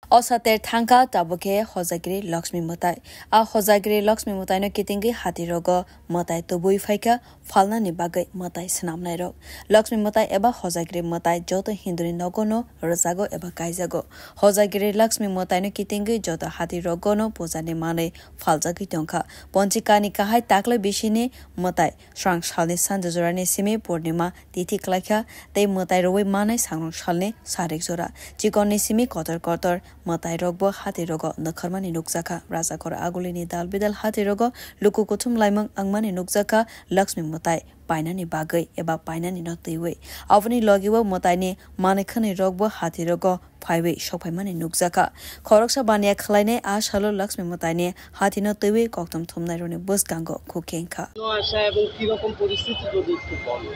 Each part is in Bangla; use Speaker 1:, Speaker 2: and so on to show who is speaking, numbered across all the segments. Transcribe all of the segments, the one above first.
Speaker 1: Osater thangka tabuke Hojagiri laxmi mwtai. A Hojagiri laxmi mwtai no kitingwi hatirogo mwtai tobui phaikha falna ni bagai mwtai snamnai rok. Laxmi mwtai eba Hojagiri mwtai joto hinduri nogono rajago eba kaijago. Hojagiri laxmi mwtai no kitingwi joto hatirogo no pujani mane faljagi tongkha. Ponchikani kahai takla bishini mwtai shrang shalni sanjajorani simi purnima tithi klaikha tei mwtai roi mane sangrong shalni sarik jora. Chikonni simi kotor mwtai rogbo hatirogo nakharmani nukjaka rajakor agulini dalbidal hatirogo luku kuthum laimang angmani nukjaka laxmi mwtai painani bagai eba painani noteiwe avani logiwa mwtai ni manekhani rogbo hatirogo phawi sokphaimani nukjaka khoroksa bania khlaine a shalo laxmi mwtai ni hatino teiwe koktam thumnai rone busgango khukengkha
Speaker 2: আশা এবং কি রকম পরিস্থিতি যদি একটু বলেন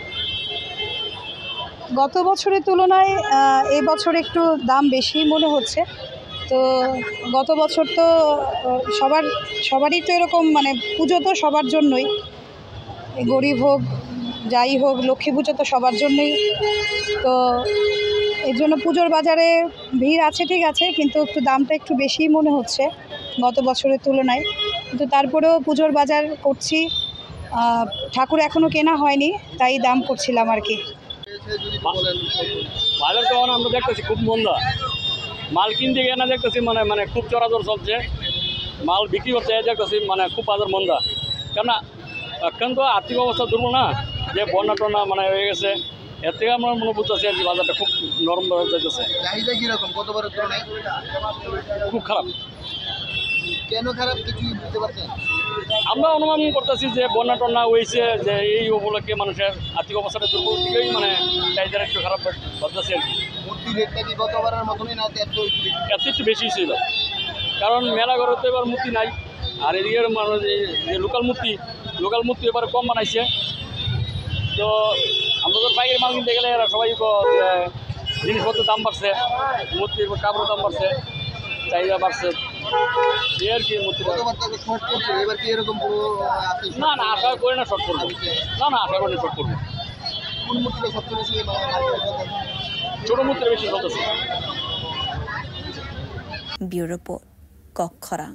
Speaker 3: গত বছরের তুলনায় এই বছর একটু দাম বেশি মনে হচ্ছে তো গত বছর তো সবারই তো এরকম মানে পুজো তো সবার জন্যই গরিব হোক যাই হোক লক্ষ্মী পুজো তো সবার জন্যই তো এর জন্য পুজোর বাজারে ভিড় আছে ঠিক আছে কিন্তু একটু দামটা একটু বেশিই মনে হচ্ছে গত বছরের তুলনায় কিন্তু তারপরেও পুজোর বাজার করছি ঠাকুর এখনো কেনা হয়নি তাই দাম করছিলাম আর কি
Speaker 4: বাজার তো আমরা দেখতেছি খুব মন্দা মাল কিনতে গিয়ে না দেখতেছি মানে খুব চড়াচড় চলছে মাল বিক্রি করতে দেখতেছি মানে খুব বাজার মন্দা কেননা এখন তো আর্থিক অবস্থা দুর্বল না যে বন্যা টন্যা মানে হয়ে গেছে এর থেকে আমরা মনে বুঝতেছি আর কি বাজারটা খুব নরম যাইতেছে
Speaker 2: চাহিদা কিরকম কতবারের তুলনায়
Speaker 4: খুব খারাপ
Speaker 2: কেন খারাপ কিছু বুঝতে পারছেন
Speaker 4: আমরা অনুমান করতেছি যে বন্যা টন্যা হয়েছে যে এই উপলক্ষে মানুষের আর্থিক অবস্থাটা দুর্বল থেকেই মানে চাহিদাটা একটু খারাপ বাড়তেছে আর কি
Speaker 2: মূর্তি রেটটা কি গতবারের মতনই না
Speaker 4: এত একটু বেশি ছিল কারণ মেলা ঘরে তো এবার মূর্তি নাই আর এদিকের মানুষ যে লোকাল মূর্তি এবার কম বানাইছে তো আমরা তো পাইকারি মাল কিনতে গেলে এরা সবাই জিনিসপত্রের দাম বাড়ছে মূর্তির কাপড়ের দাম বাড়ছে চাহিদা বাড়ছে আর কি মূর্তি
Speaker 2: এবার কি এরকম
Speaker 4: না আশা করি না শর্ট করবো না আশা করি না শর্ট করবো
Speaker 2: কোন মূর্তিটা সবচেয়ে বেশি
Speaker 4: ছোটো মূর্তির বেশি চলতেছে
Speaker 1: ব্যুরো রিপোর্ট কক্ষরা।